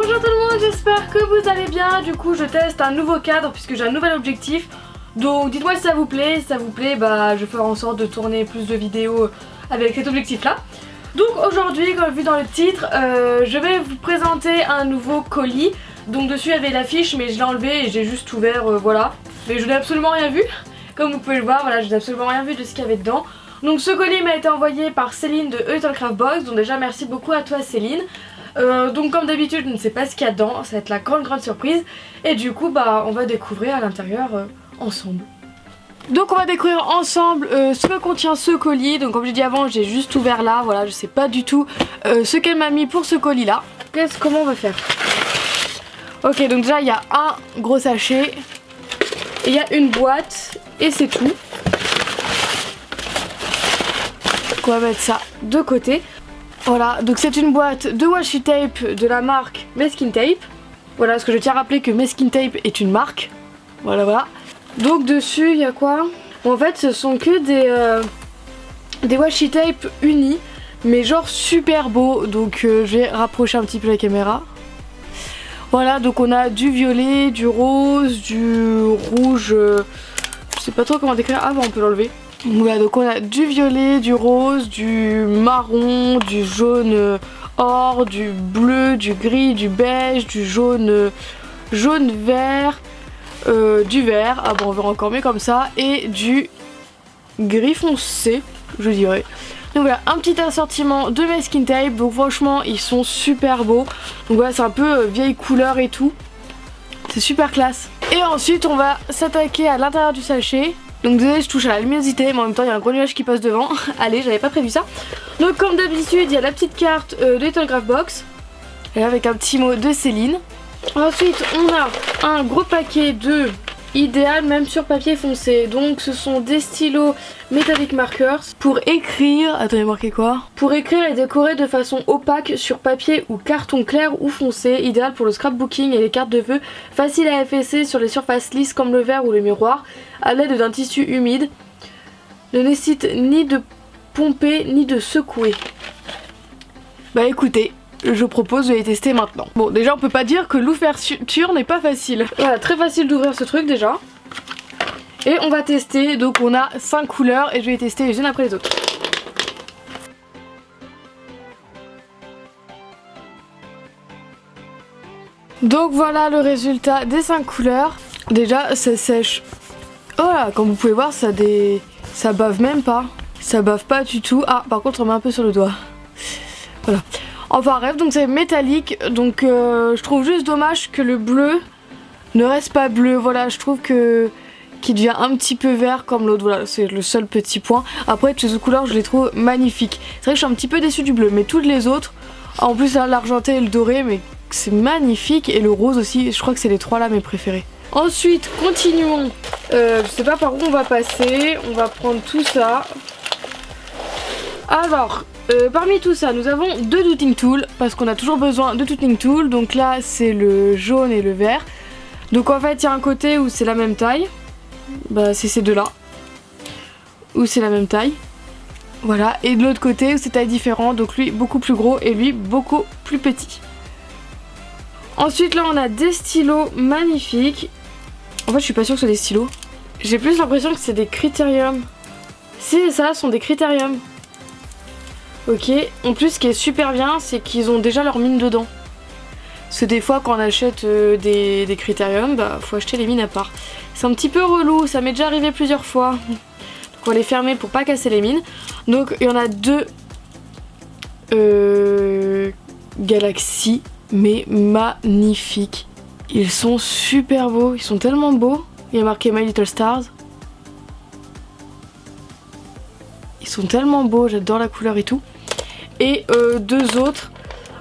Bonjour tout le monde, j'espère que vous allez bien. Du coup je teste un nouveau cadre puisque j'ai un nouvel objectif. Donc dites-moi si ça vous plaît. Si ça vous plaît, bah je ferai en sorte de tourner plus de vidéos avec cet objectif là. Donc aujourd'hui, comme vu dans le titre, je vais vous présenter un nouveau colis. Donc dessus il y avait l'affiche mais je l'ai enlevé et j'ai juste ouvert, voilà. Mais je n'ai absolument rien vu. Comme vous pouvez le voir, voilà, je n'ai absolument rien vu de ce qu'il y avait dedans. Donc ce colis m'a été envoyé par Céline de Little Craft Box. Donc déjà merci beaucoup à toi Céline. Donc comme d'habitude je ne sais pas ce qu'il y a dedans, ça va être la grande surprise. Et du coup bah on va découvrir à l'intérieur ensemble. Donc on va découvrir ensemble ce que contient ce colis. Donc comme j'ai dit avant, j'ai juste ouvert là, voilà, je sais pas du tout ce qu'elle m'a mis pour ce colis là. Comment on va faire? Ok, donc déjà il y a un gros sachet, il y a une boîte et c'est tout. Donc on va mettre ça de côté. Voilà, donc c'est une boîte de washi tape de la marque Meskin Tape. Voilà, parce que je tiens à rappeler que Meskin Tape est une marque. Voilà. Donc dessus, il y a quoi? Bon, en fait, ce sont que des washi tape unis, mais genre super beau. Donc je vais rapprocher un petit peu la caméra. Voilà, donc on a du violet, du rose, du rouge. Je sais pas trop comment décrire. Ah, bon, on peut l'enlever. Voilà, donc on a du violet, du rose, du marron, du jaune or, du bleu, du gris, du beige, du jaune vert, du vert, ah bon on verra encore mieux comme ça, et du gris foncé je dirais. Donc voilà, un petit assortiment de Meskin Tape, donc franchement ils sont super beaux. Donc voilà, c'est un peu vieille couleur et tout, c'est super classe. Et ensuite on va s'attaquer à l'intérieur du sachet. Donc désolé, je touche à la luminosité, mais en même temps il y a un gros nuage qui passe devant. Allez, j'avais pas prévu ça. Donc comme d'habitude, il y a la petite carte de Little Craft Box, et avec un petit mot de Céline. Ensuite, on a un gros paquet de idéal même sur papier foncé. Donc ce sont des stylos Metallic Markers pour écrire. Attendez, marqué quoi? Pour écrire et décorer de façon opaque sur papier ou carton clair ou foncé. Idéal pour le scrapbooking et les cartes de vœux. Facile à effacer sur les surfaces lisses comme le verre ou le miroir. À l'aide d'un tissu humide. Ne nécessite ni de pomper ni de secouer. Bah écoutez, je propose de les tester maintenant. Bon, déjà on peut pas dire que l'ouverture n'est pas facile. Voilà, très facile d'ouvrir ce truc déjà. Et on va tester, donc on a 5 couleurs et je vais les tester les unes après les autres. Donc voilà le résultat des 5 couleurs. Déjà ça sèche. Voilà, comme vous pouvez voir ça bave même pas. Ça bave pas du tout. Ah par contre on met un peu sur le doigt. Voilà. Enfin bref, donc c'est métallique, donc je trouve juste dommage que le bleu ne reste pas bleu. Voilà, je trouve qu'il devient un petit peu vert comme l'autre. Voilà, c'est le seul petit point. Après, toutes ces couleurs, je les trouve magnifiques. C'est vrai que je suis un petit peu déçue du bleu, mais toutes les autres, en plus là, l'argenté et le doré, mais c'est magnifique. Et le rose aussi, je crois que c'est les trois là mes préférés. Ensuite, continuons. Je sais pas par où on va passer. On va prendre tout ça. Alors... parmi tout ça, nous avons deux dotting tools parce qu'on a toujours besoin de dotting tools. Donc là, c'est le jaune et le vert. Donc en fait, il y a un côté où c'est la même taille. Bah, c'est ces deux-là. Où c'est la même taille. Voilà. Et de l'autre côté, où c'est taille différente. Donc lui, beaucoup plus gros et lui, beaucoup plus petit. Ensuite, là, on a des stylos magnifiques. En fait, je suis pas sûre que ce soit des stylos. J'ai plus l'impression que c'est des critériums. Si, ça, ce sont des critériums. Ok, en plus ce qui est super bien c'est qu'ils ont déjà leur mine dedans. Parce que des fois quand on achète des critériums, bah faut acheter les mines à part. C'est un petit peu relou, ça m'est déjà arrivé plusieurs fois. Donc on va les fermer pour pas casser les mines. Donc il y en a deux Galaxy, mais magnifiques. Ils sont super beaux, ils sont tellement beaux. Il y a marqué My Little Stars. Ils sont tellement beaux, j'adore la couleur et tout. Et deux autres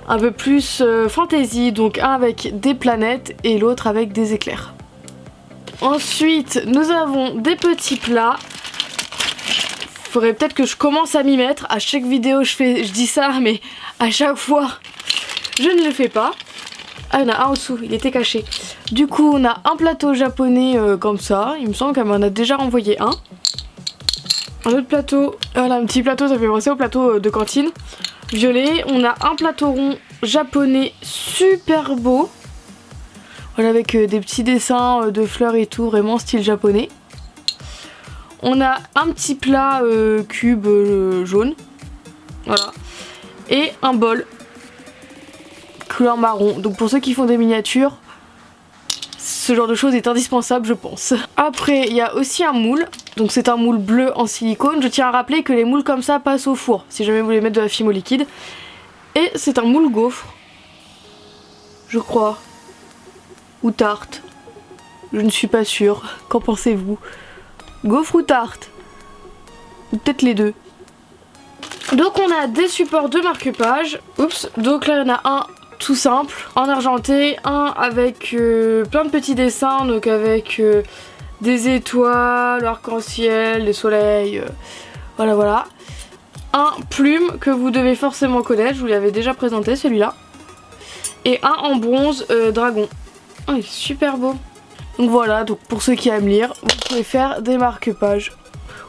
un peu plus fantasy, donc un avec des planètes et l'autre avec des éclairs. Ensuite nous avons des petits plats. Faudrait peut-être que je commence à m'y mettre. À chaque vidéo je dis ça, mais à chaque fois je ne le fais pas. Ah, il y en a un en dessous, il était caché. Du coup on a un plateau japonais comme ça. Il me semble qu'elle m'en a déjà renvoyé un. Un autre plateau, voilà, un petit plateau, ça fait penser au plateau de cantine. Violet, on a un plateau rond japonais super beau. Voilà, avec des petits dessins de fleurs et tout, vraiment style japonais. On a un petit plat cube jaune. Voilà. Et un bol couleur marron. Donc pour ceux qui font des miniatures, ce genre de choses est indispensable, je pense. Après, il y a aussi un moule. Donc c'est un moule bleu en silicone. Je tiens à rappeler que les moules comme ça passent au four, si jamais vous voulez mettre de la fimo liquide. Et c'est un moule gaufre, je crois. Ou tarte. Je ne suis pas sûre. Qu'en pensez-vous? Gaufre ou tarte? Ou peut-être les deux. Donc on a des supports de marque-page. Oups. Donc là il y en a un tout simple, en argenté, un avec plein de petits dessins, donc avec des étoiles, arc-en-ciel, des soleils, voilà. Un plume que vous devez forcément connaître, je vous l'avais déjà présenté celui-là. Et un en bronze dragon. Oh, il est super beau. Donc voilà, donc pour ceux qui aiment lire, vous pouvez faire des marque-pages.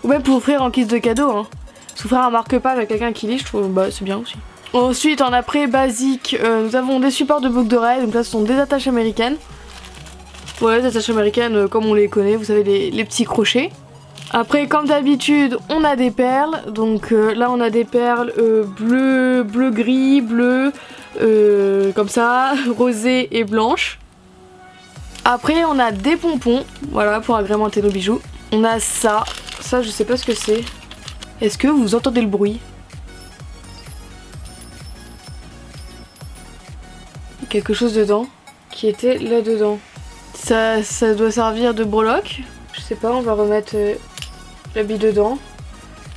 Ou même pour offrir en kit de cadeau, hein. S'offrir un marque-page à quelqu'un qui lit, je trouve bah, c'est bien aussi. Ensuite, en après basique, nous avons des supports de boucles d'oreilles. Donc là, ce sont des attaches américaines. Voilà, des attaches américaines comme on les connaît, vous savez, les petits crochets. Après, comme d'habitude, on a des perles. Donc là, on a des perles bleu, gris, bleu, comme ça, rosé et blanche. Après, on a des pompons, voilà, pour agrémenter nos bijoux. On a ça, je sais pas ce que c'est. Est-ce que vous entendez le bruit? Quelque chose dedans qui était là dedans. Ça doit servir de breloque. Je sais pas, on va remettre la bille dedans.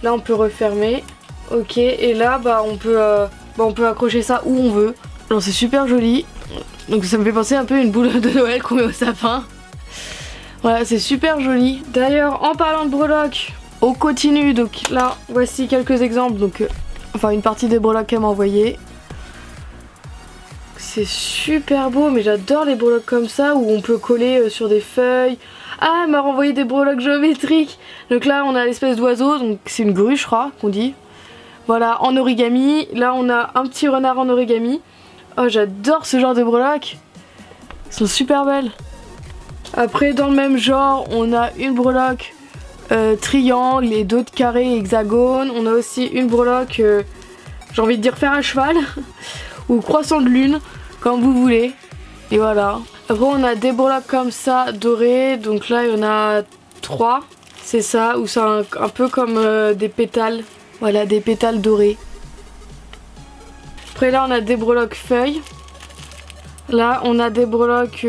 Là on peut refermer. Ok, et là bah on peut accrocher ça où on veut. Alors c'est super joli. Donc ça me fait penser un peu à une boule de Noël qu'on met au sapin. Voilà, c'est super joli. D'ailleurs, en parlant de breloque, on continue. Donc là, voici quelques exemples. Donc enfin une partie des breloques qu'elle m'a envoyé. C'est super beau, mais j'adore les breloques comme ça où on peut coller sur des feuilles. Ah, elle m'a renvoyé des breloques géométriques. Donc là, on a l'espèce d'oiseau, donc c'est une grue, je crois, qu'on dit. Voilà, en origami. Là, on a un petit renard en origami. Oh, j'adore ce genre de breloques. Elles sont super belles. Après, dans le même genre, on a une breloque triangle et d'autres carrés hexagones. On a aussi une breloque, j'ai envie de dire fer à cheval, ou croissant de lune, comme vous voulez. Et voilà. Après, on a des breloques comme ça, dorées. Donc là, il y en a 3. C'est ça, ou c'est un peu comme des pétales. Voilà, des pétales dorés. Après là, on a des breloques feuilles. Là, on a des breloques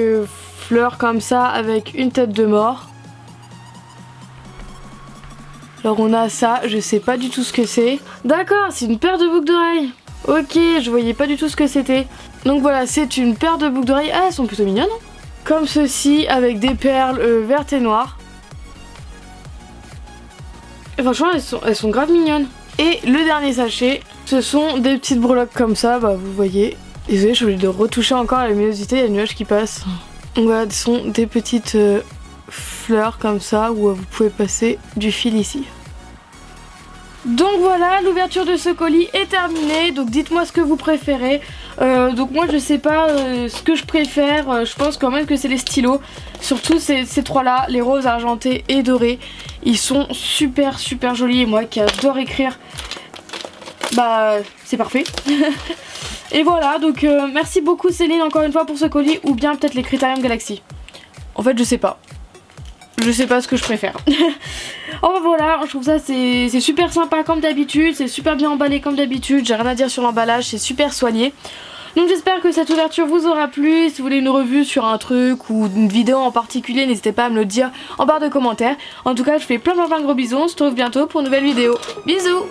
fleurs comme ça avec une tête de mort. Alors on a ça, je sais pas du tout ce que c'est. D'accord, c'est une paire de boucles d'oreilles. Ok, je voyais pas du tout ce que c'était. Donc voilà, c'est une paire de boucles d'oreilles. Ah, elles sont plutôt mignonnes, hein. Comme ceci, avec des perles vertes et noires. Et franchement, elles sont grave mignonnes. Et le dernier sachet, ce sont des petites breloques comme ça, bah vous voyez. Désolée, je suis obligée de retoucher encore la luminosité, il y a le nuage qui passe. Donc voilà, ce sont des petites fleurs comme ça où vous pouvez passer du fil ici. Donc voilà, l'ouverture de ce colis est terminée. Donc dites-moi ce que vous préférez. Donc moi je sais pas ce que je préfère. Je pense quand même que c'est les stylos. Surtout ces trois là, les roses, argentés et dorés. Ils sont super jolis. Et moi qui adore écrire, bah c'est parfait. Et voilà, donc merci beaucoup Céline encore une fois pour ce colis. Ou bien peut-être les Critérium Galaxy. En fait je sais pas. Je sais pas ce que je préfère. Enfin voilà, je trouve ça c'est super sympa comme d'habitude. C'est super bien emballé comme d'habitude. J'ai rien à dire sur l'emballage, c'est super soigné. Donc j'espère que cette ouverture vous aura plu. Si vous voulez une revue sur un truc ou une vidéo en particulier, n'hésitez pas à me le dire en barre de commentaires. En tout cas, je fais plein de gros bisous. On se retrouve bientôt pour une nouvelle vidéo. Bisous!